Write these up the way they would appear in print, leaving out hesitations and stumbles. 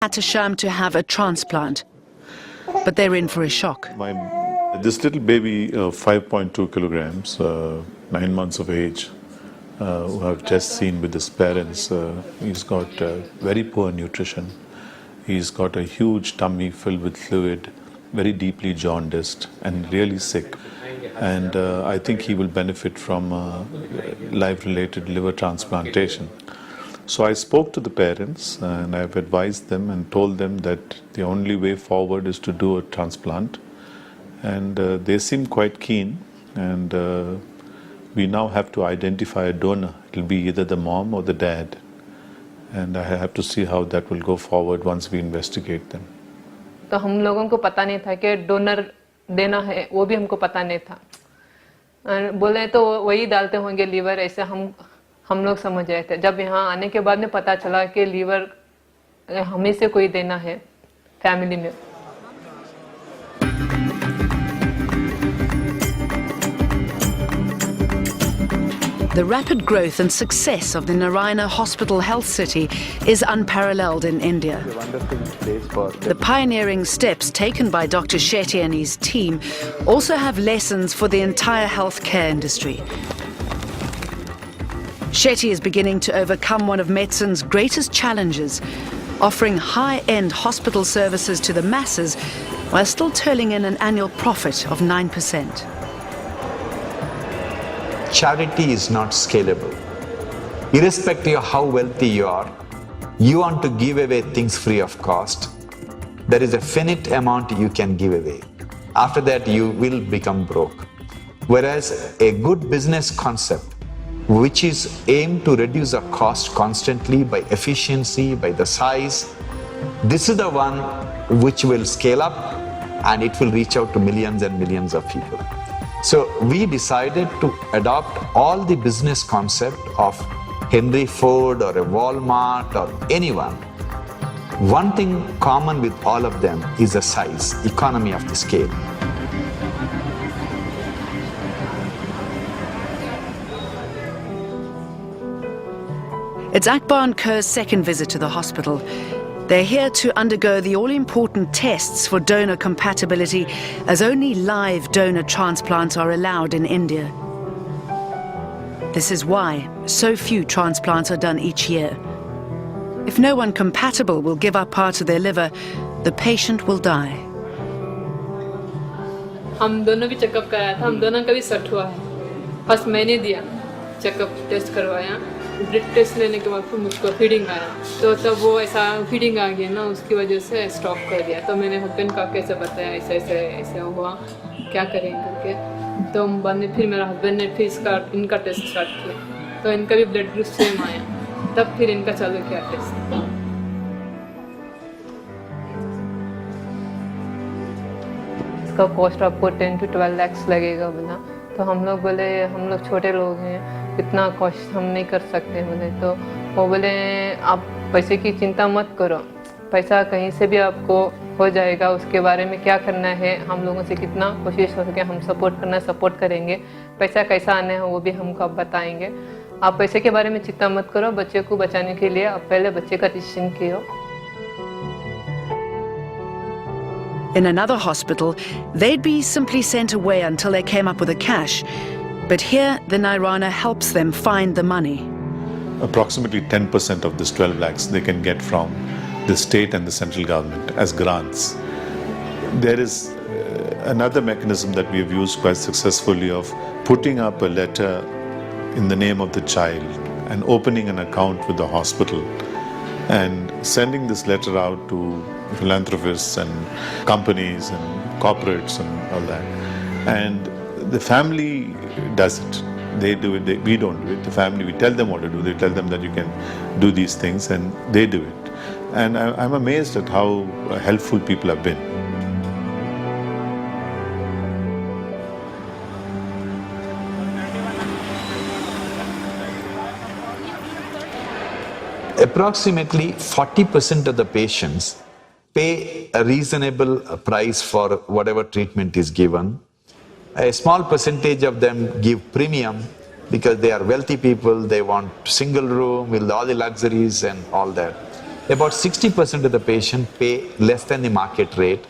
at Asham to have a transplant. But they're in for a shock. This little baby, 5.2 kilograms, 9 months of age, who I've just seen with his parents, he's got very poor nutrition. He's got a huge tummy filled with fluid, very deeply jaundiced and really sick. And I think he will benefit from life-related liver transplantation. So I spoke to the parents and I've advised them and told them that the only way forward is to do a transplant. And they seem quite keen, and we now have to identify a donor. It will be either the mom or the dad. And I have to see how that will go forward once we investigate them. तो हम लोगों को पता नहीं था कि donor देना है, वो भी हमको पता नहीं था. बोले तो वही डालते होंगे लीवर, ऐसे हम लोग समझ रहे थे. जब यहाँ आने के बाद में पता चला कि लीवर हमें से कोई देना है फैमिली में. The rapid growth and success of the Narayana Hospital Health City is unparalleled in India. The pioneering steps taken by Dr. Shetty and his team also have lessons for the entire healthcare industry. Shetty is beginning to overcome one of medicine's greatest challenges, offering high-end hospital services to the masses while still turning in an annual profit of 9%. Charity is not scalable. Irrespective of how wealthy you are, you want to give away things free of cost. There is a finite amount you can give away. After that, you will become broke. Whereas a good business concept, which is aimed to reduce the cost constantly by efficiency, by the size, this is the one which will scale up and it will reach out to millions and millions of people. So we decided to adopt all the business concept of Henry Ford or a Walmart or anyone. One thing common with all of them is the size, economy of the scale. It's Akbar and Kerr's second visit to the hospital. They're here to undergo the all-important tests for donor compatibility, as only live donor transplants are allowed in India. This is why so few transplants are done each year. If no one compatible will give up part of their liver, the patient will die. हम दोनों भी checkup कराया था, हम दोनों का भी set हुआ है. फर्स्ट मैंने दिया, चेकअप टेस्ट करवाया. ब्लड टेस्ट लेने के बाद फिर मुझको फीडिंग आया, तो तब वो ऐसा फीडिंग आ गया ना, उसकी वजह से स्टॉप कर दिया. तो मैंने हस्बैंड का कैसे बताया ऐसे ऐसे ऐसे हुआ, क्या करें करके. तो बाद में फिर मेरा हस्बैंड ने फिर इनका टेस्ट स्टार्ट किया, तो इनका भी ब्लड ग्रुप सेम आया. तब फिर इनका चालू किया टेस्ट. इसका कॉस्ट आपको 10 to 12 lakhs लगेगा बोला. तो हम लोग बोले हम लोग छोटे लोग हैं, इतना कॉस्ट हम नहीं कर सकते बोले. तो वो बोले आप पैसे की चिंता मत करो, पैसा कहीं से भी आपको हो जाएगा. उसके बारे में क्या करना है, हम लोगों से कितना कोशिश हो सके हम सपोर्ट करना सपोर्ट करेंगे. पैसा कैसा आना है वो भी हमको आप बताएंगे. आप पैसे के बारे में चिंता मत करो, बच्चे को बचाने के लिए आप पहले बच्चे का डिसीजन किया. In another hospital, they'd be simply sent away until they came up with the cash. But here, the Narayana helps them find the money. Approximately 10% of this 12 lakhs they can get from the state and the central government as grants. There is another mechanism that we have used quite successfully of putting up a letter in the name of the child and opening an account with the hospital and sending this letter out to philanthropists and companies and corporates and all that. And the family does it. They do it. We don't do it. The family, we tell them what to do. They tell them that you can do these things and they do it. And I'm amazed at how helpful people have been. Approximately 40% of the patients pay a reasonable price for whatever treatment is given. A small percentage of them give premium because they are wealthy people, they want single room with all the luxuries and all that. About 60% of the patients pay less than the market rate,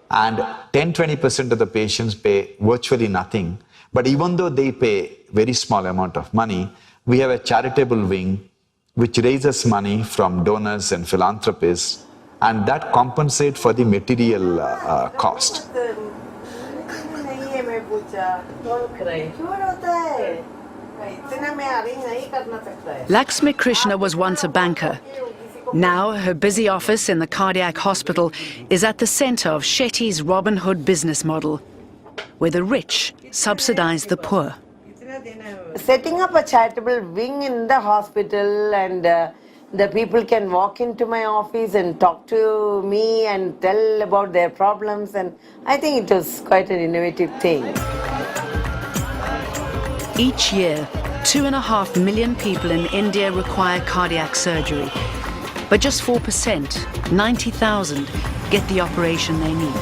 and 10-20% of the patients pay virtually nothing. But even though they pay very small amount of money, we have a charitable wing which raises money from donors and philanthropists, and that compensates for the material cost. Lakshmi Krishna was once a banker. Now her busy office in the cardiac hospital is at the centre of Shetty's Robin Hood business model, where the rich subsidize the poor. Setting up a charitable wing in the hospital, and the people can walk into my office and talk to me and tell about their problems, and I think it was quite an innovative thing. Each year, 2.5 million people in India require cardiac surgery, but just 4%, 90,000, get the operation they need.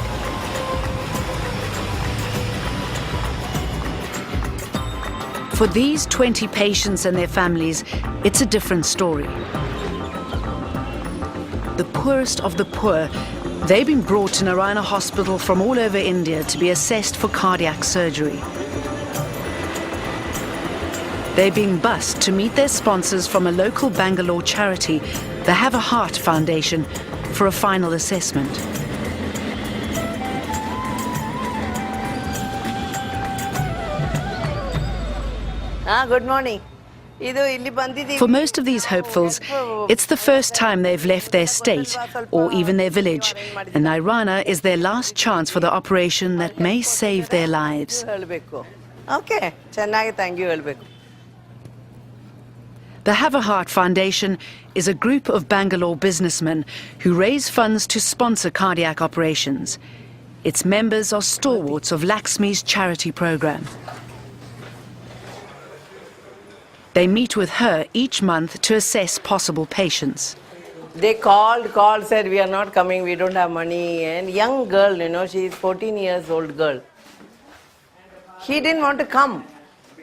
For these 20 patients and their families, it's a different story. The poorest of the poor, they've been brought to Narayana Hospital from all over India to be assessed for cardiac surgery. They're being bused to meet their sponsors from a local Bangalore charity, the Have a Heart Foundation, for a final assessment. Good morning. For most of these hopefuls, it's the first time they've left their state or even their village, and Narayana is their last chance for the operation that may save their lives. Okay, thank you. The Have a Heart Foundation is a group of Bangalore businessmen who raise funds to sponsor cardiac operations. Its members are stalwarts of Lakshmi's charity program. They meet with her each month to assess possible patients. They called, said we are not coming, we don't have money. And young girl, she is 14 years old girl. He didn't want to come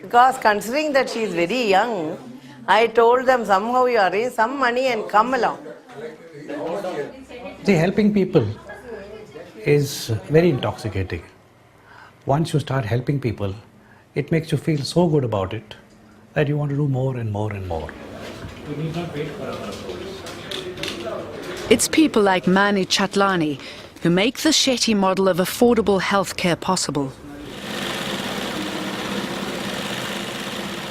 because considering that she is very young, I told them somehow you arrange some money and come along. See, helping people is very intoxicating. Once you start helping people, it makes you feel so good about it that you want to do more and more and more. You need not wait for our It's people like Mani Chatlani who make the Shetty model of affordable healthcare possible.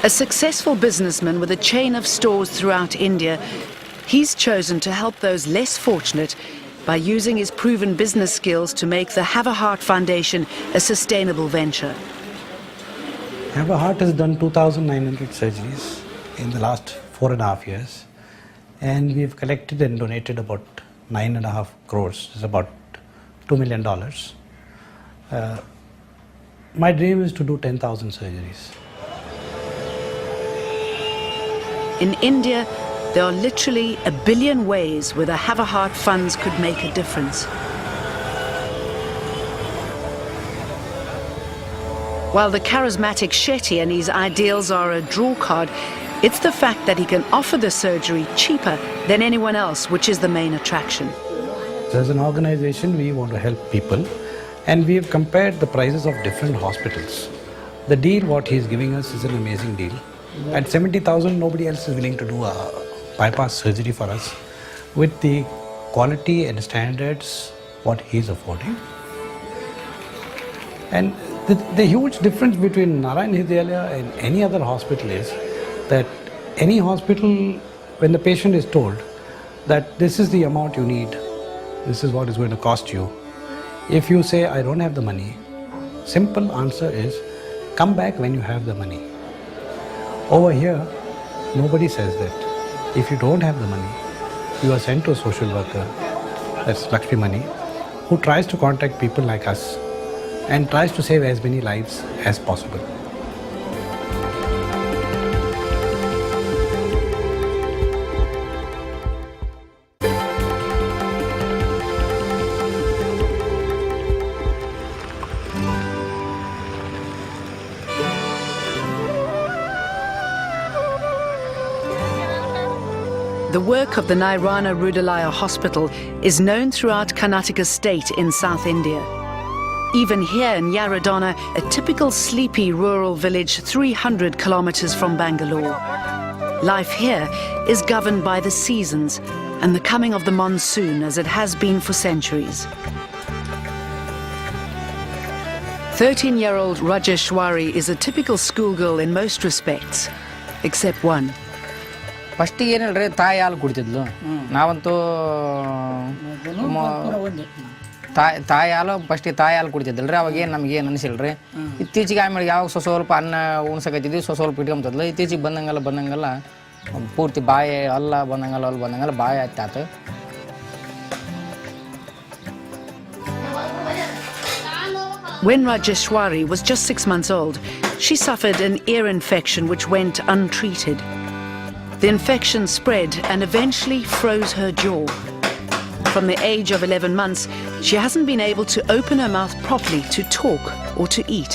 A successful businessman with a chain of stores throughout India, he's chosen to help those less fortunate by using his proven business skills to make the Have a Heart Foundation a sustainable venture. Have a Heart has done 2,900 surgeries in the last 4.5 years, and we've collected and donated about 9.5 crores. It's about $2 million. My dream is to do 10,000 surgeries. In India, there are literally 1 billion ways where the Have a Heart funds could make a difference. While the charismatic Shetty and his ideals are a draw card, it's the fact that he can offer the surgery cheaper than anyone else which is the main attraction. As an organization, we want to help people, and we have compared the prices of different hospitals. The deal what he is giving us is an amazing deal. At 70,000, nobody else is willing to do a bypass surgery for us with the quality and standards what he is affording. And the huge difference between Narayana Hridayalaya and any other hospital is that any hospital, when the patient is told that this is the amount you need, this is what is going to cost you, if you say, I don't have the money, simple answer is, come back when you have the money. Over here, nobody says that. If you don't have the money, you are sent to a social worker, that's Lakshmi Mani, who tries to contact people like us and tries to save as many lives as possible. the work of the Nairana Rudalaya Hospital is known throughout Karnataka state in South India. Even here in Yaradona, a typical sleepy rural village 300 kilometers from Bangalore. Life here is governed by the seasons and the coming of the monsoon, as it has been for centuries. 13-year-old Rajeshwari is a typical schoolgirl in most respects, except one. ಫಸ್ಟಿಗೆ ಏನಿಲ್ಲ ರೀ ತಾಯಿ ಹಾಲು ಕುಡಿತಿದ್ಲು ನಾವಂತೂ ತಾಯಿ ಹಾಲು ಫಸ್ಟಿಗೆ ತಾಯಿ ಹಾಲು ಕುಡಿತಿದ್ದಿಲ್ಲ ರೀ ಅವಾಗೇನು ನಮಗೇನು ಅನಿಸಿಲ್ಲ ರೀ ಇತ್ತೀಚೆಗೆ ಆಮೇಲೆ ಯಾವಾಗ ಸ್ವಲ್ಪ ಅನ್ನ ಉಣ್ಸಕತ್ತಿದ್ವಿ ಸ್ವಲ್ಪ ಇಟ್ಕೊಂಬತ್ತದ್ಲು ಇತ್ತೀಚೆಗೆ ಬಂದಂಗೆಲ್ಲ ಪೂರ್ತಿ ಬಾಯಿ ಅಲ್ಲ ಬಂದಂಗೆಲ್ಲ ಬಾಯಿ ಆಯ್ತಾತು. When Rajeshwari was just 6 months old, she suffered an ear infection which went untreated. The infection spread and eventually froze her jaw. From the age of 11 months, she hasn't been able to open her mouth properly to talk or to eat.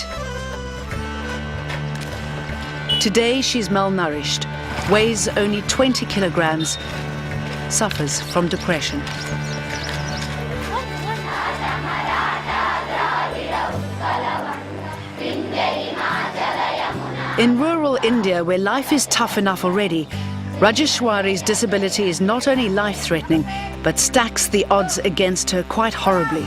Today she's malnourished, weighs only 20 kilograms, suffers from depression. In rural India, where life is tough enough already, Rajeshwari's disability is not only life-threatening, but stacks the odds against her quite horribly.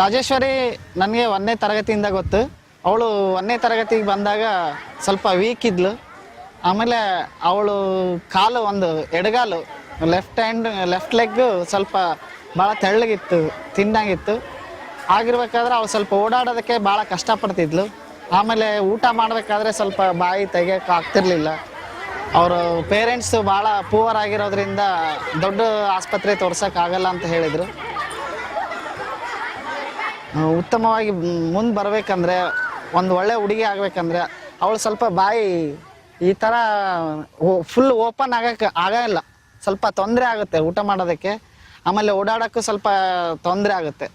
Rajeshwari ನನಗೆ 1ನೇ ತರಗತಿಯಿಂದ ಗೊತ್ತು. ಅವಳು 1ನೇ ತರಗತಿಗೆ ಬಂದಾಗ ಸ್ವಲ್ಪ weak ಇದ್ಲು. ಆಮೇಲೆ ಅವಳು ಕಾಲು ಒಂದು ಎಡಗಾಲು ಲೆಫ್ಟ್ ಲೆಗ್ ಸ್ವಲ್ಪ ಭಾಳ ತೆಳ್ಳಗಿತ್ತು, ತಿನ್ನಾಗಿತ್ತು. ಆಗಿರ್ಬೇಕಾದ್ರೆ ಅವಳು ಸ್ವಲ್ಪ ಓಡಾಡೋದಕ್ಕೆ ಭಾಳ ಕಷ್ಟಪಡ್ತಿದ್ಲು. ಆಮೇಲೆ ಊಟ ಮಾಡಬೇಕಾದ್ರೆ ಸ್ವಲ್ಪ ಬಾಯಿ ತೆಗಿಯೋಕೆ ಆಗ್ತಿರ್ಲಿಲ್ಲ. ಅವರು ಪೇರೆಂಟ್ಸು ಭಾಳ ಪೂವರ್ ಆಗಿರೋದ್ರಿಂದ ದೊಡ್ಡ ಆಸ್ಪತ್ರೆ ತೋರ್ಸೋಕ್ಕಾಗಲ್ಲ ಅಂತ ಹೇಳಿದರು. ಉತ್ತಮವಾಗಿ ಮುಂದೆ ಬರಬೇಕಂದ್ರೆ, ಒಂದು ಒಳ್ಳೆ ಹುಡುಗಿ ಆಗಬೇಕಂದ್ರೆ ಅವಳು ಸ್ವಲ್ಪ ಬಾಯಿ ಈ ಥರ ಫುಲ್ ಓಪನ್ ಆಗಲ್ಲ, ಸ್ವಲ್ಪ ತೊಂದರೆ ಆಗುತ್ತೆ ಊಟ ಮಾಡೋದಕ್ಕೆ. ಆಮೇಲೆ ಓಡಾಡೋಕ್ಕೂ ಸ್ವಲ್ಪ ತೊಂದರೆ ಆಗುತ್ತೆ.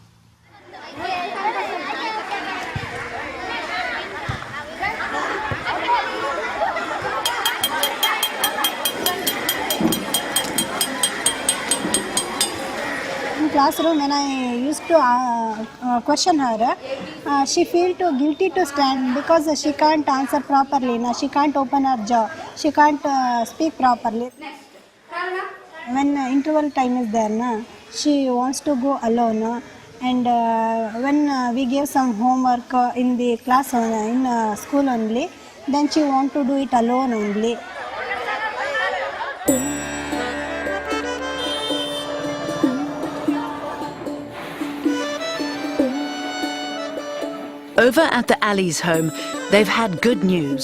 Classroom, when I used to question her, she feel too guilty to stand because she can't answer properly. She can't open her jaw. She can't speak properly. When interval time is there, she wants to go alone. And when we give some homework in the class, in school only, then she want to do it alone only. Over at the Ali's home, they've had good news.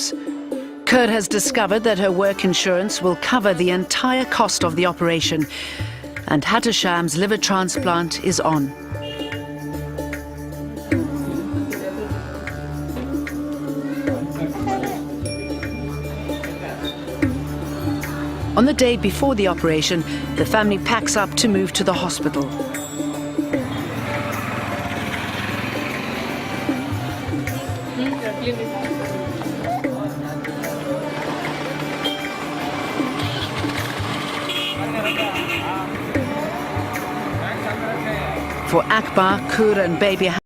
Kerr has discovered that her work insurance will cover the entire cost of the operation, and Hattersham's liver transplant is on. On the day before the operation, the family packs up to move to the hospital. For Akbar, Kur and baby